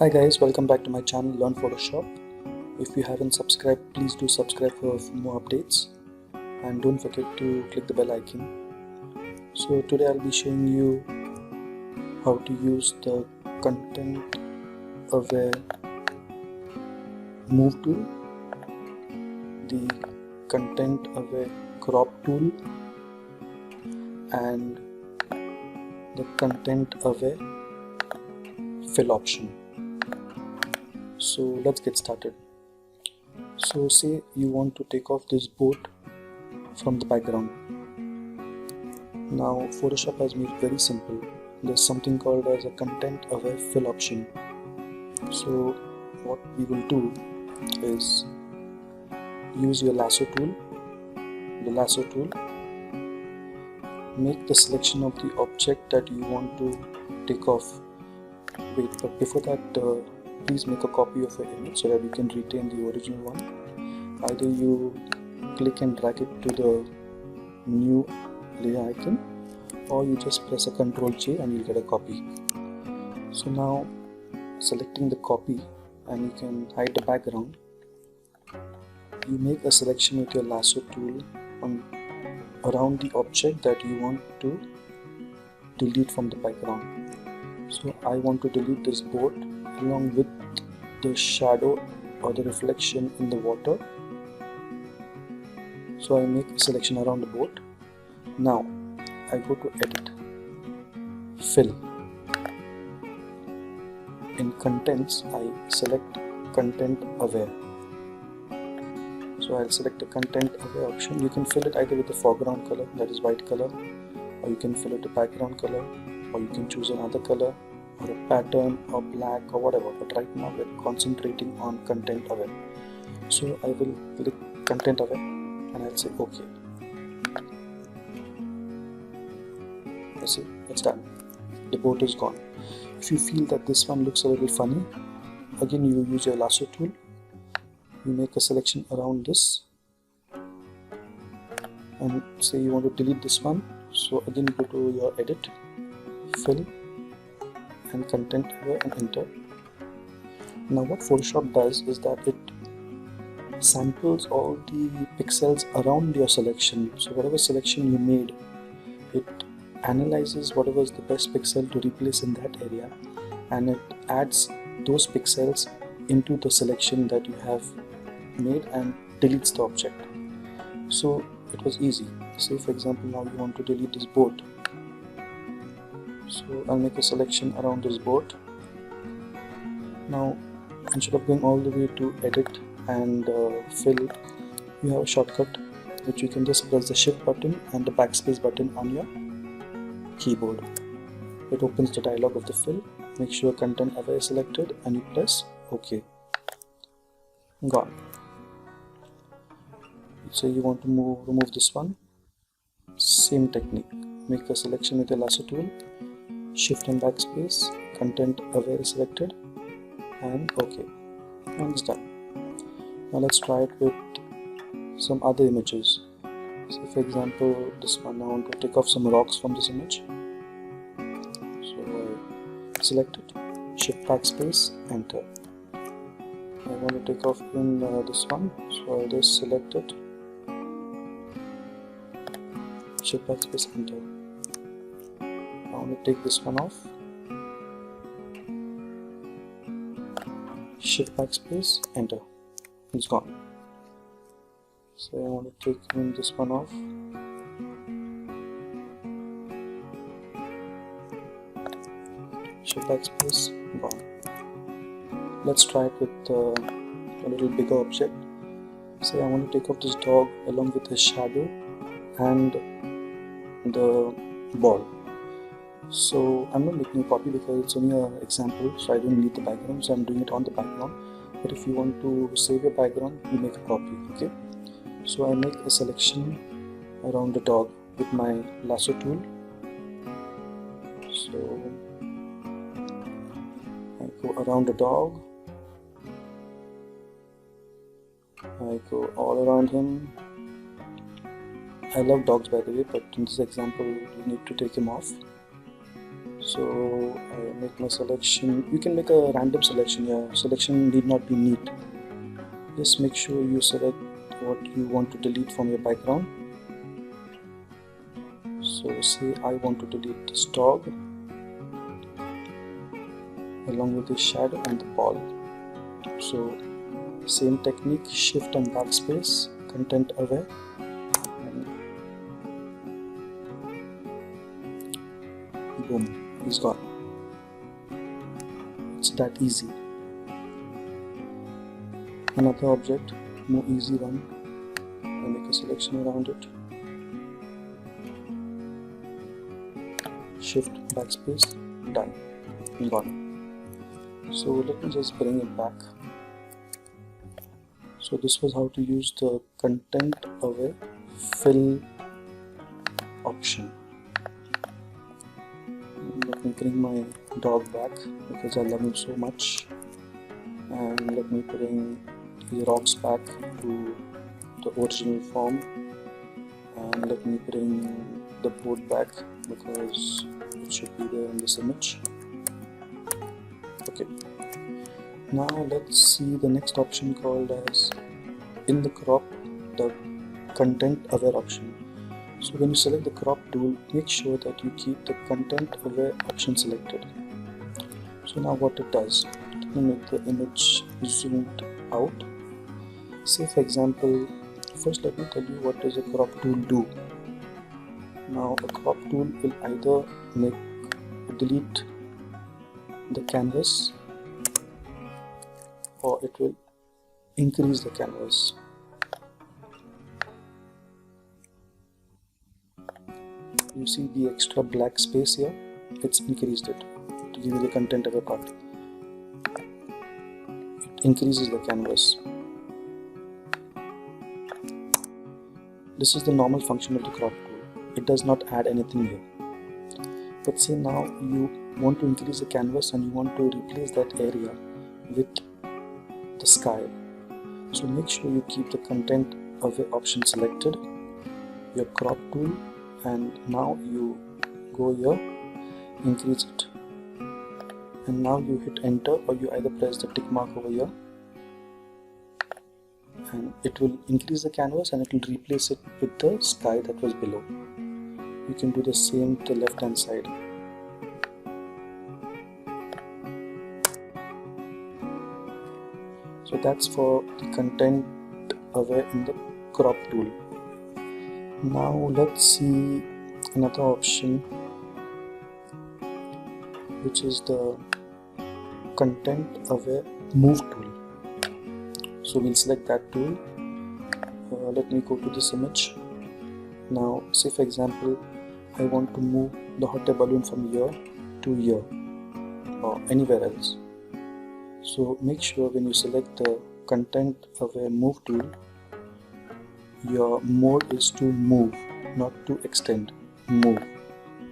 Hi guys, welcome back to my channel Learn Photoshop. If you haven't subscribed, please do subscribe for more updates and don't forget to click the bell icon. So today I'll be showing you how to use the content aware move tool, the content aware crop tool and the content aware fill option. So let's get started. So say you want to take off this boat from the background. Now Photoshop has made it very simple. There's something called as a content aware fill option. So what we will do is use your lasso tool, make the selection of the object that you want to take off. Wait, but before that please make a copy of your image so that you can retain the original one. Either you click and drag it to the new layer icon, or you just press a Ctrl J and you'll get a copy. So now selecting the copy, and you can hide the background. You make a selection with your lasso tool around the object that you want to delete from the background. So I want to delete this boat along with the shadow or the reflection in the water. So I make a selection around the boat. Now I go to edit, fill. In contents I select content aware. So I'll select the content aware option. You can fill it either with the foreground color, that is white color, or you can fill it the background color, or you can choose another color or a pattern or black or whatever, but right now we're concentrating on content aware. So I will click content aware and I'll say OK. You see, it's done. The boat is gone. If you feel that this one looks a little funny, again you use your lasso tool, you make a selection around this and say you want to delete this one. So again go to your edit, fill and content aware and enter. Now what Photoshop does is that it samples all the pixels around your selection. So whatever selection you made, it analyzes whatever is the best pixel to replace in that area, and it adds those pixels into the selection that you have made and deletes the object. So it was easy. Say for example now you want to delete this boat. So I'll make a selection around this boat. Now instead of going all the way to edit and fill, you have a shortcut which you can just press the shift button and the backspace button on your keyboard. It opens the dialog of the fill. Make sure content aware is selected and you press OK. Gone. So you want to remove this one. Same technique. Make a selection with the lasso tool, shift and backspace, content aware is selected and OK, and it's done. Now let's try it with some other images. So for example this one, I want to take off some rocks from this image. So I select it, shift backspace, enter. I want to take off in this one, so I just select it, shift backspace, enter. I want to take this one off, shift backspace, enter. It's gone. So I want to take this one off, shift backspace, gone. Let's try it with a little bigger object. Say I want to take off this dog along with his shadow and the ball. So I'm not making a copy because it's only an example, so I don't need the background, so I'm doing it on the background. But if you want to save your background, you make a copy. Okay, so I make a selection around the dog with my lasso tool. So I go around the dog, I go all around him. I love dogs by the way, but in this example you need to take him off. So I make my selection. You can make a random selection here. Selection need not be neat. Just make sure you select what you want to delete from your background. So say I want to delete this dog along with the shadow and the ball. So same technique, shift and backspace, content aware, and boom, he's gone. It's that easy. Another object, more easy one. I make a selection around it. Shift, backspace, done, gone. So let me just bring it back. So this was how to use the content aware fill option. Let me bring my dog back because I love him so much, and let me bring the rocks back to the original form, and let me bring the boat back because it should be there in this image. Okay, now let's see the next option called as in the crop, the content aware option. So when you select the crop tool, make sure that you keep the content aware option selected. So now what it does, let me make the image zoomed out. Say for example, first let me tell you what does a crop tool do. Now a crop tool will either delete the canvas, or it will increase the canvas. You see the extra black space here, it's increased it to give you the content of a part. It increases the canvas. This is the normal function of the crop tool. It does not add anything here. But say now you want to increase the canvas and you want to replace that area with the sky. So make sure you keep the content aware option selected, your crop tool, and now you go here, increase it, and now you hit enter, or you either press the tick mark over here and it will increase the canvas and it will replace it with the sky that was below. You can do the same to the left hand side. So that's for the content aware in the crop tool. Now let's see another option, which is the content aware move tool. So we'll select that tool. Let me go to this image. Now say for example I want to move the hot air balloon from here to here or anywhere else. So make sure when you select the content aware move tool, your mode is to move, not to extend. Move.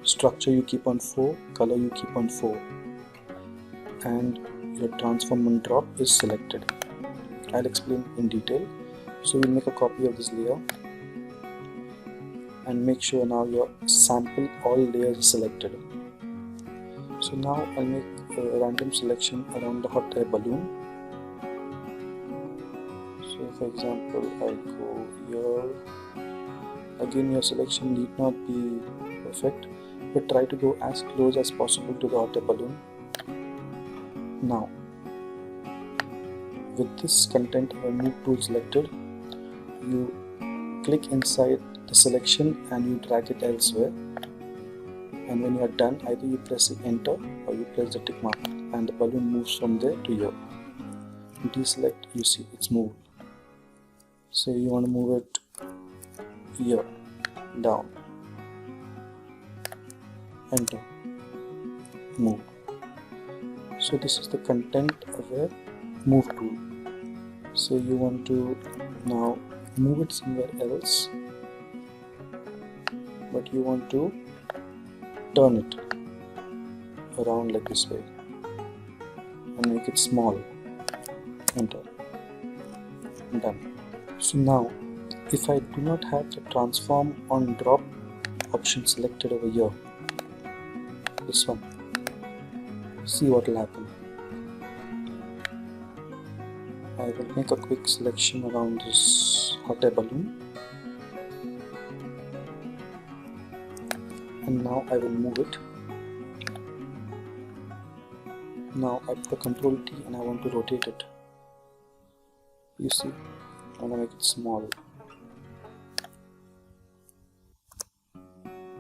Structure you keep on 4, color you keep on 4, and your transform and drop is selected. I'll explain in detail. So we'll make a copy of this layer and make sure now your sample all layers is selected. So now I'll make a random selection around the hot air balloon. So for example I go here. Again your selection need not be perfect, but try to go as close as possible to the hot air balloon. Now with this content aware move tool selected, you click inside the selection and you drag it elsewhere, and when you are done either you press enter or you press the tick mark and the balloon moves from there to here. Deselect, you see it's moved. So you want to move it here, down, enter, move. So this is the content aware move tool. So you want to now move it somewhere else, but you want to turn it around like this way and make it small. Enter. Done. So now if I do not have the transform on drop option selected over here, this one, See what will happen. I will make a quick selection around this hot air balloon, and now I will move it. Now I put a Control T and I want to rotate it. You see, I want to make it small.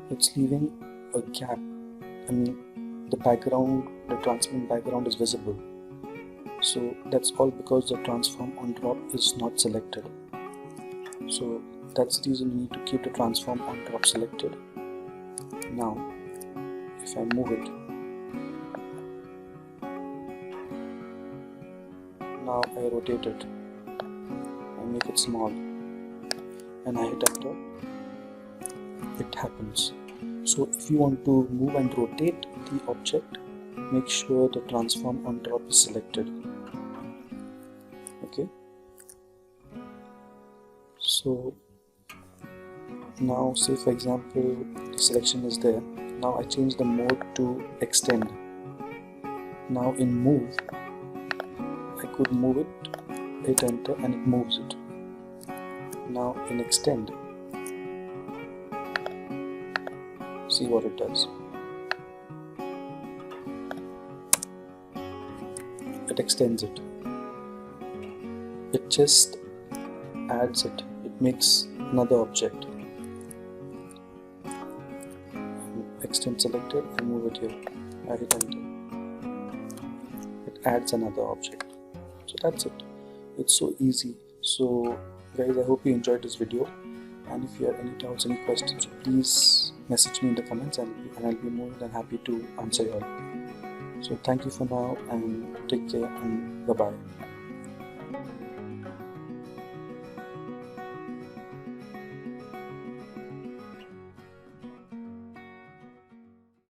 It's leaving a gap. I mean, the background, the transparent background is visible. So that's all because the transform on drop is not selected. So that's the reason we need to keep the transform on drop selected. Now, if I move it, now I rotate it, I make it small, and I hit enter, it happens. So if you want to move and rotate the object, make sure the transform on top is selected. Okay. So now say for example the selection is there. Now I change the mode to extend. Now in move, I could move it, hit enter, and it moves it. Now in extend, see what it does. It extends it. It just adds it. It makes another object. Extend selected, I move it here. I hit enter. It adds another object. So that's it. It's so easy. So guys, I hope you enjoyed this video. And if you have any doubts, any questions, please message me in the comments and I'll be more than happy to answer you all. So thank you for now and take care and bye bye.